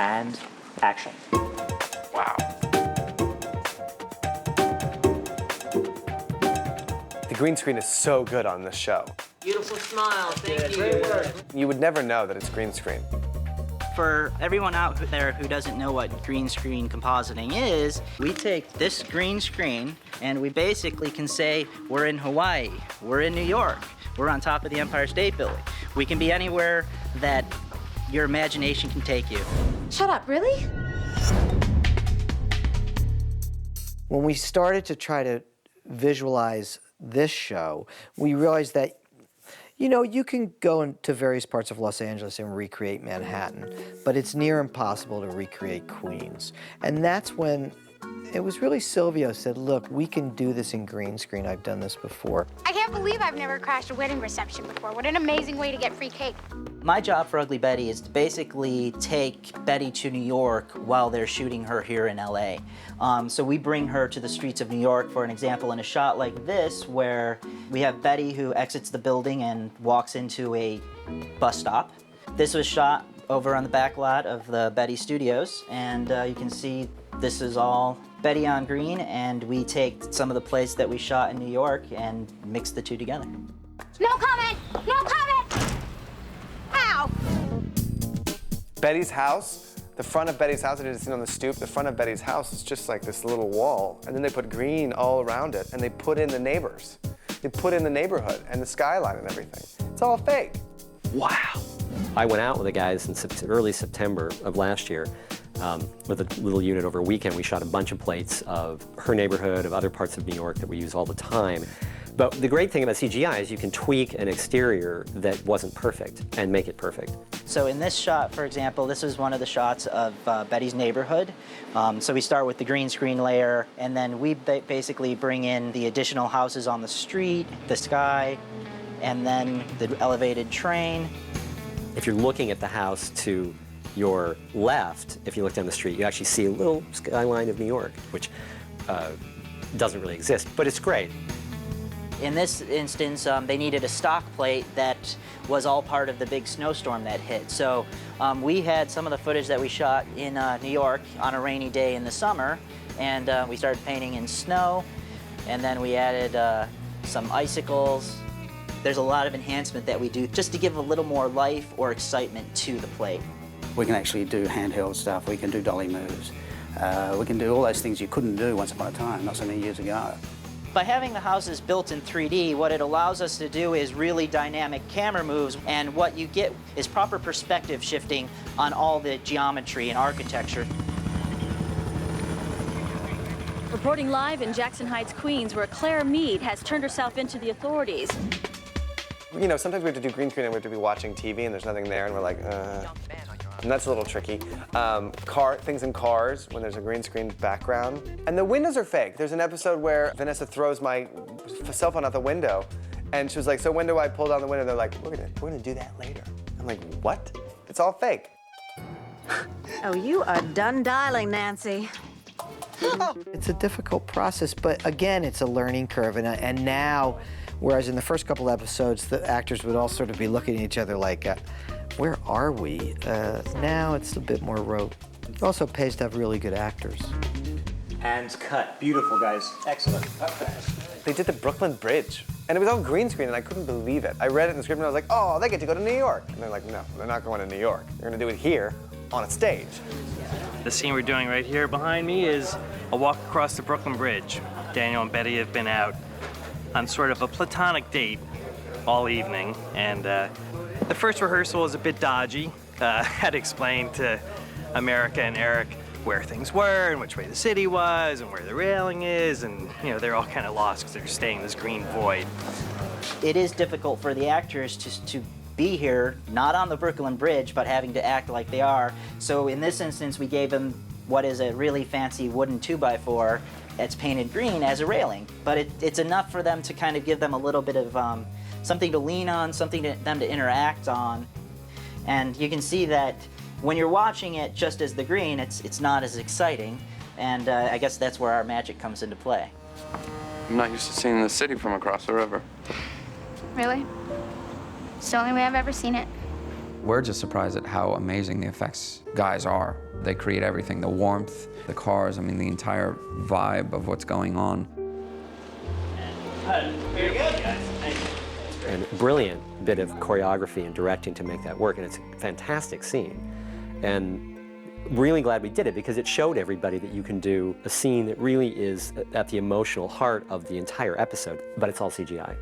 and action. Wow. The green screen is so good on this show. Beautiful smile, thank you. Great work. You would never know that it's green screen. For everyone out there who doesn't know what green screen compositing is, we take this green screen and we basically can say we're in Hawaii, we're in New York, we're on top of the Empire State Building. We can be anywhere that your imagination can take you. Shut up, really? When we started to try to visualize this show, we realized that, you know, you can go into various parts of Los Angeles and recreate Manhattan, but it's near impossible to recreate Queens. And that's when it was really Silvio said, look, we can do this in green screen. I've done this before. I can't believe I've never crashed a wedding reception before. What an amazing way to get free cake. My job for Ugly Betty is to basically take Betty to New York while they're shooting her here in LA. So we bring her to the streets of New York, for an example, in a shot like this, where we have Betty who exits the building and walks into a bus stop. This was shot over on the back lot of the Betty Studios, and you can see this is all Betty on green, and we take some of the plays that we shot in New York and mix the two together. No comment! No comment! Ow! Betty's house, the front of Betty's house, I did a scene on the stoop, the front of Betty's house is just like this little wall, and then they put green all around it, and they put in the neighbors. They put in the neighborhood and the skyline and everything. It's all fake. Wow. I went out with the guys in early September of last year with a little unit over a weekend. We shot a bunch of plates of her neighborhood, of other parts of New York that we use all the time. But the great thing about CGI is you can tweak an exterior that wasn't perfect and make it perfect. So in this shot, for example, this is one of the shots of Betty's neighborhood. So we start with the green screen layer, and then we basically bring in the additional houses on the street, the sky, and then the elevated train. If you're looking at the house to your left, if you look down the street, you actually see a little skyline of New York, which doesn't really exist, but it's great. In this instance, they needed a stock plate that was all part of the big snowstorm that hit. So we had some of the footage that we shot in New York on a rainy day in the summer, and we started painting in snow, and then we added some icicles. There's a lot of enhancement that we do just to give a little more life or excitement to the plate. We can actually do handheld stuff, we can do dolly moves. We can do all those things you couldn't do once upon a time, not so many years ago. By having the houses built in 3D, what it allows us to do is really dynamic camera moves, and what you get is proper perspective shifting on all the geometry and architecture. Reporting live in Jackson Heights, Queens, where Claire Mead has turned herself into the authorities. You know, sometimes we have to do green screen and we have to be watching TV and there's nothing there and we're like, and that's a little tricky. Things in cars when there's a green screen background. And the windows are fake. There's an episode where Vanessa throws my cell phone out the window and she was like, so when do I pull down the window? They're like, we're gonna do that later. I'm like, what? It's all fake. Oh, you are done dialing, Nancy. It's a difficult process, but again, it's a learning curve. And now, whereas in the first couple episodes, the actors would all sort of be looking at each other like, where are we? Now it's a bit more rote. It also pays to have really good actors. And cut. Beautiful, guys. Excellent. They did the Brooklyn Bridge, and it was all green screen, and I couldn't believe it. I read it in the script, and I was like, oh, they get to go to New York. And they're like, no, they're not going to New York. They're going to do it here on a stage. The scene we're doing right here behind me is a walk across the Brooklyn Bridge. Daniel and Betty have been out on sort of a platonic date all evening, and the first rehearsal was a bit dodgy. Had to explain to America and Eric where things were and which way the city was and where the railing is, and you know, they're all kind of lost because they're staying in this green void. It is difficult for the actors to be here, not on the Brooklyn Bridge, but having to act like they are. So in this instance, we gave them what is a really fancy wooden 2x4 that's painted green as a railing. But it's enough for them to kind of give them a little bit of something to lean on, something to them to interact on. And you can see that when you're watching it just as the green, it's not as exciting. And I guess that's where our magic comes into play. I'm not used to seeing the city from across the river. Really? It's the only way I've ever seen it. We're just surprised at how amazing the effects guys are. They create everything, the warmth, the cars, I mean, the entire vibe of what's going on. Very good, guys. Thank you. And a brilliant bit of choreography and directing to make that work, and it's a fantastic scene. And really glad we did it because it showed everybody that you can do a scene that really is at the emotional heart of the entire episode, but it's all CGI.